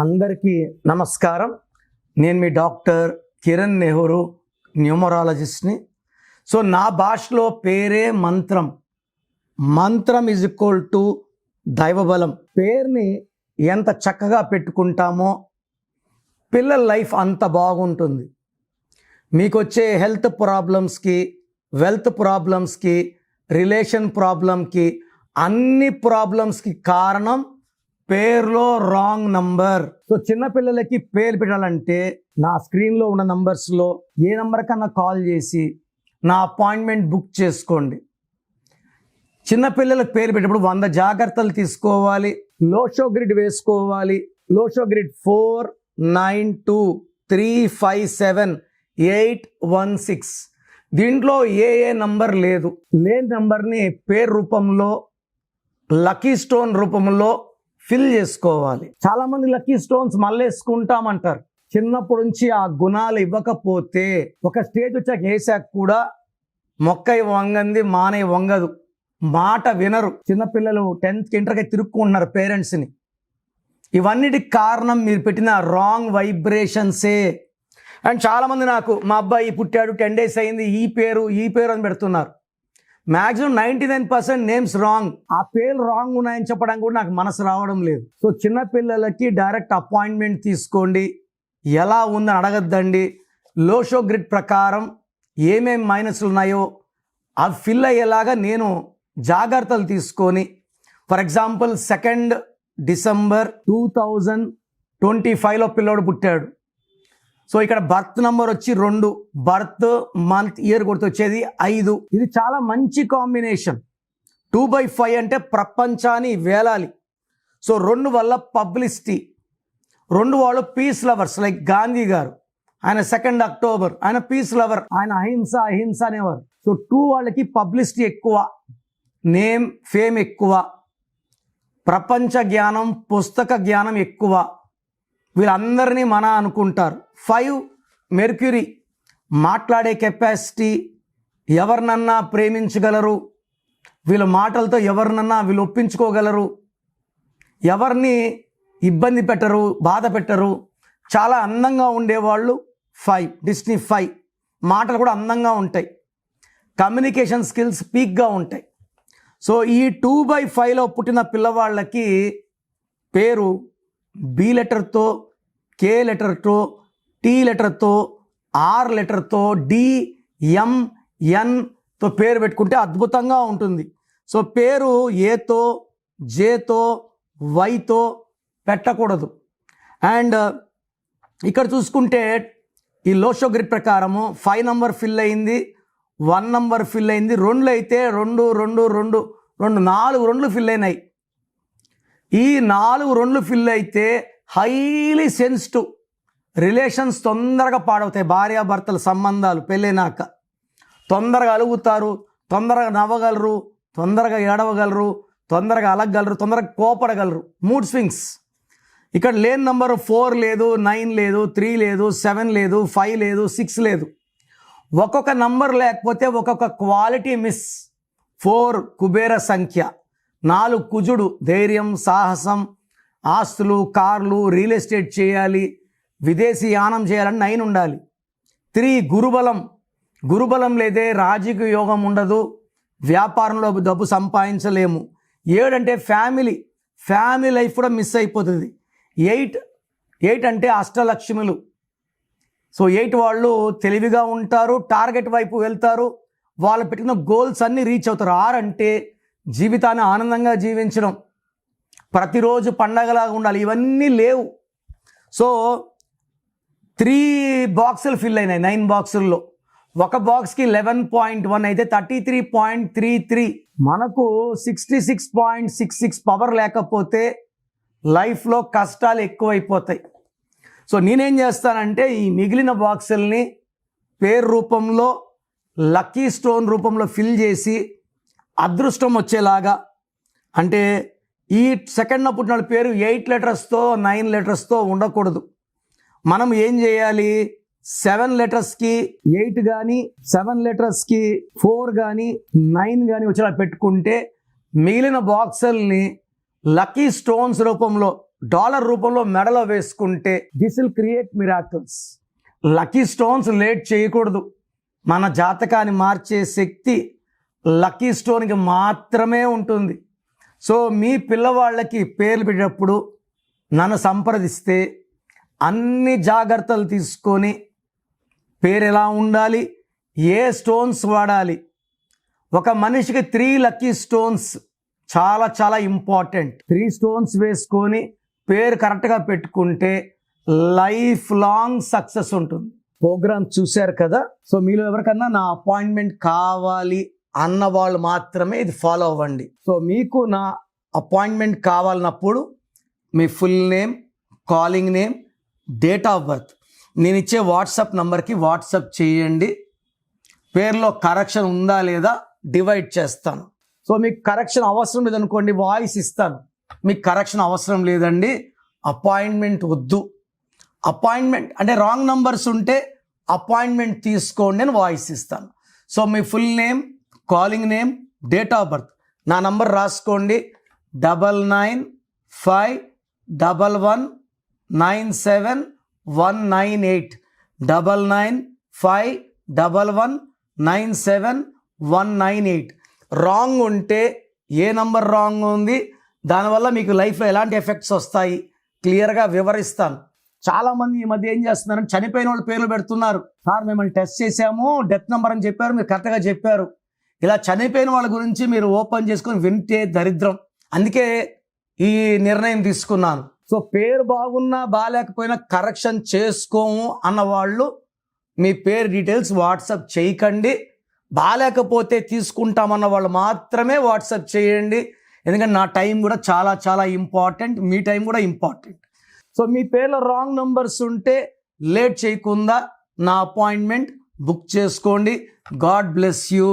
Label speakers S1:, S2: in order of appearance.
S1: అందరికీ నమస్కారం. నేను మీ డాక్టర్ కిరణ్ నెహ్రూ, న్యూమరాలజిస్ట్ని. సో నా భాషలో పేరే మంత్రం. మంత్రం ఈజ్ ఈక్వల్ టు దైవబలం. పేరుని ఎంత చక్కగా పెట్టుకుంటామో పిల్లల లైఫ్ అంత బాగుంటుంది. మీకు వచ్చే హెల్త్ ప్రాబ్లమ్స్కి, వెల్త్ ప్రాబ్లమ్స్కి, రిలేషన్ ప్రాబ్లంకి, అన్ని ప్రాబ్లమ్స్కి కారణం పేరులో రాంగ్ నంబర్. సో చిన్నపిల్లలకి పేరు పెట్టాలంటే నా స్క్రీన్లో ఉన్న నంబర్స్లో ఏ నంబర్ కన్నా కాల్ చేసి నా అపాయింట్మెంట్ బుక్ చేసుకోండి. చిన్నపిల్లలకు పేరు పెట్టినప్పుడు 100 జాగ్రత్తలు తీసుకోవాలి. లోషో గ్రిడ్ వేసుకోవాలి. లోషో గ్రిడ్ 492357 దీంట్లో ఏ నంబర్ లేదు. లేని నంబర్ని పేరు రూపంలో, లక్కీ స్టోన్ రూపంలో ఫిల్ చేసుకోవాలి. చాలా మంది లక్కీ స్టోన్స్ మళ్ళేసుకుంటామంటారు. చిన్నప్పటి నుంచి ఆ గుణాలు ఇవ్వకపోతే ఒక స్టేజ్ వచ్చాక వేసాక కూడా మొక్కై వంగంది మానై వంగదు, మాట వినరు. చిన్నపిల్లలు 10th ఇంటర్కి తిరుక్కుంటున్నారు పేరెంట్స్ని. ఇవన్నిటికి కారణం మీరు పెట్టిన రాంగ్ వైబ్రేషన్సే. అండ్ చాలామంది నాకు మా అబ్బాయి పుట్టాడు 10 days అయింది, ఈ పేరు అని పెడుతున్నారు. Maximum 99% names wrong. ఆ పేర్లు రాంగ్ ఉన్నాయని చెప్పడానికి కూడా నాకు మనసు రావడం లేదు. సో చిన్నపిల్లలకి డైరెక్ట్ అపాయింట్మెంట్ తీసుకోండి. ఎలా ఉందని అడగద్దండి. లోషో గ్రిడ్ ప్రకారం ఏమేం మైనస్లు ఉన్నాయో అవి ఫిల్ అయ్యేలాగా నేను జాగ్రత్తలు తీసుకొని, ఫర్ ఎగ్జాంపుల్ 2nd December 2025లో పిల్లోడు పుట్టాడు. సో ఇక్కడ బర్త్ నంబర్ వచ్చి 2, బర్త్ మంత్ ఇయర్ గుర్తొచ్చేది 5. ఇది చాలా మంచి కాంబినేషన్. 2/5 అంటే ప్రపంచాన్ని వేలాలి. సో 2 వల్ల పబ్లిసిటీ. 2 వాళ్ళు పీస్ లవర్స్, లైక్ గాంధీ గారు, ఆయన 2nd October, ఆయన పీస్ లవర్, ఆయన అహింస అనేవారు. సో 2 వాళ్ళకి పబ్లిసిటీ ఎక్కువ, నేమ్ ఫేమ్ ఎక్కువ, ప్రపంచ జ్ఞానం, పుస్తక జ్ఞానం ఎక్కువ. వీళ్ళందరినీ మన అనుకుంటారు. 5 మెర్క్యూరీ, మాట్లాడే కెపాసిటీ, ఎవరినన్నా ప్రేమించగలరు, వీళ్ళ మాటలతో ఎవరినన్నా వీళ్ళు ఒప్పించుకోగలరు, ఎవరిని ఇబ్బంది పెట్టరు, బాధ పెట్టరు, చాలా అందంగా ఉండేవాళ్ళు 5. డిస్నీ 5 మాటలు కూడా అందంగా ఉంటాయి, కమ్యూనికేషన్ స్కిల్స్ పీక్గా ఉంటాయి. సో ఈ 2/5లో పుట్టిన పిల్లవాళ్ళకి పేరు బి లెటర్తో, కే లెటర్తో, టీ లెటర్తో, ఆర్ లెటర్తో, DMNతో పేరు పెట్టుకుంటే అద్భుతంగా ఉంటుంది. సో పేరు ఏతో, జేతో, వైతో పెట్టకూడదు. అండ్ ఇక్కడ చూసుకుంటే ఈ లోషో గ్రిడ్ ప్రకారము 5 నంబర్ ఫిల్ అయింది, 1 నంబర్ ఫిల్ అయింది, 2 అయితే 2 4 2 ఫిల్ అయినాయి. ఈ 4 2 ఫిల్ అయితే హైలీ సెన్సిటివ్ రిలేషన్స్ తొందరగా పాడవుతాయి. భార్యాభర్తల సంబంధాలు పెళ్ళైనాక తొందరగా అలుగుతారు, తొందరగా నవ్వగలరు, తొందరగా ఏడవగలరు, తొందరగా అలగగలరు, తొందరగా కోపడగలరు. Mood swings. ఇక్కడ లేని నంబరు 4 లేదు, 9 లేదు, 3 లేదు, 7 లేదు, 5 లేదు, 6 లేదు. ఒక్కొక్క నంబర్ లేకపోతే ఒక్కొక్క క్వాలిటీ మిస్. 4 కుబేర సంఖ్య, 4 కుజుడు, ధైర్యం, సాహసం, ఆస్తులు, కార్లు, రియల్ ఎస్టేట్ చేయాలి, విదేశీ యానం చేయాలని 9 ఉండాలి. 3 గురుబలం లేదే రాజకీయ యోగం ఉండదు, వ్యాపారంలో డబ్బు సంపాదించలేము. 7 అంటే ఫ్యామిలీ లైఫ్ కూడా మిస్ అయిపోతుంది. 8 అంటే అష్టలక్ష్ములు. సో 8 వాళ్ళు తెలివిగా ఉంటారు, టార్గెట్ వైపు వెళ్తారు, వాళ్ళు పెట్టిన గోల్స్ అన్నీ రీచ్ అవుతారు. 6 అంటే జీవితాన్ని ఆనందంగా జీవించడం, ప్రతిరోజు పండగలాగా ఉండాలి. ఇవన్నీ లేవు. సో 3 బాక్సులు ఫిల్ అయినాయి 9 బాక్సుల్లో. ఒక బాక్స్కి 11.1 అయితే 33.33. మనకు 66.66 పవర్ లేకపోతే లైఫ్లో కష్టాలు ఎక్కువైపోతాయి. సో నేనేం చేస్తానంటే ఈ మిగిలిన బాక్సుల్ని పేరు రూపంలో, లక్కీ స్టోన్ రూపంలో ఫిల్ చేసి అదృష్టం వచ్చేలాగా, అంటే ఈ 2nd పుట్టిన పేరు 8 లెటర్స్తో 9 లెటర్స్తో ఉండకూడదు. మనం ఏం చేయాలి, 7 లెటర్స్కి 8 కానీ, 7 లెటర్స్కి 4 కానీ, 9 కానీ వచ్చేలా పెట్టుకుంటే మిగిలిన బాక్సుల్ని లక్కీ స్టోన్స్ రూపంలో డాలర్ రూపంలో మెడలో వేసుకుంటే this will create miracles. Lucky stones late చేయకూడదు. మన జాతకాన్ని మార్చే శక్తి లక్కీ స్టోన్కి మాత్రమే ఉంటుంది. సో మీ పిల్లవాళ్ళకి పేర్లు పెట్టేటప్పుడు నన్ను సంప్రదిస్తే అన్ని జాగ్రత్తలు తీసుకొని పేరు ఎలా ఉండాలి, ఏ స్టోన్స్ వాడాలి. ఒక మనిషికి 3 లక్కీ స్టోన్స్ చాలా చాలా ఇంపార్టెంట్. 3 స్టోన్స్ వేసుకొని పేరు కరెక్ట్గా పెట్టుకుంటే లైఫ్ లాంగ్ సక్సెస్ ఉంటుంది. ప్రోగ్రామ్ చూశారు కదా. సో మీలో ఎవరికన్నా నా అపాయింట్మెంట్ కావాలి అన్న వాళ్ళు మాత్రమే ఇది ఫాలో అవ్వండి. సో మీకు నా అపాయింట్మెంట్ కావాలన్నప్పుడు మీ full name, calling name, date of birth నేను ఇచ్చే వాట్సాప్ నంబర్కి వాట్సాప్ చేయండి. పేరులో కరెక్షన్ ఉందా లేదా డివైడ్ చేస్తాను. సో మీకు కరెక్షన్ అవసరం లేదనుకోండి, వాయిస్ ఇస్తాను. మీకు కరెక్షన్ అవసరం లేదండి, అపాయింట్మెంట్ వద్దు, అపాయింట్మెంట్ అంటే రాంగ్ నంబర్స్ ఉంటే అపాయింట్మెంట్ తీసుకోండి అని వాయిస్ ఇస్తాను. So me full name, calling name, date of birth నా నంబర్ రాసుకోండి. 9951197198 9951197198. రాంగ్ ఉంటే ఏ నంబర్ రాంగ్ ఉంది, దానివల్ల మీకు లైఫ్లో ఎలాంటి ఎఫెక్ట్స్ వస్తాయి క్లియర్గా వివరిస్తాను. చాలామంది ఈ మధ్య ఏం చేస్తున్నారంటే చనిపోయిన వాళ్ళ పేర్లు పెడుతున్నారు. సార్ మిమ్మల్ని టెస్ట్ చేశాము, డెత్ నెంబర్ అని చెప్పారు, మీరు కరెక్ట్గా చెప్పారు. ఇలా చనిపోయిన వాళ్ళ గురించి మీరు ఓపెన్ చేసుకొని వింటే దరిద్రం. అందుకే ఈ నిర్ణయం తీసుకున్నాను. సో పేరు బాగున్నా బాగాలేకపోయినా కరెక్షన్ చేసుకోము అన్న వాళ్ళు మీ పేరు డీటెయిల్స్ వాట్సాప్ చేయకండి. బాగాలేకపోతే తీసుకుంటామన్న వాళ్ళు మాత్రమే వాట్సాప్ చేయండి. ఎందుకంటే నా టైం కూడా చాలా చాలా ఇంపార్టెంట్, మీ టైం కూడా ఇంపార్టెంట్. సో మీ పేర్లో రాంగ్ నంబర్స్ ఉంటే లేట్ చేయకుండా నా అపాయింట్మెంట్ బుక్ చేసుకోండి. God bless you.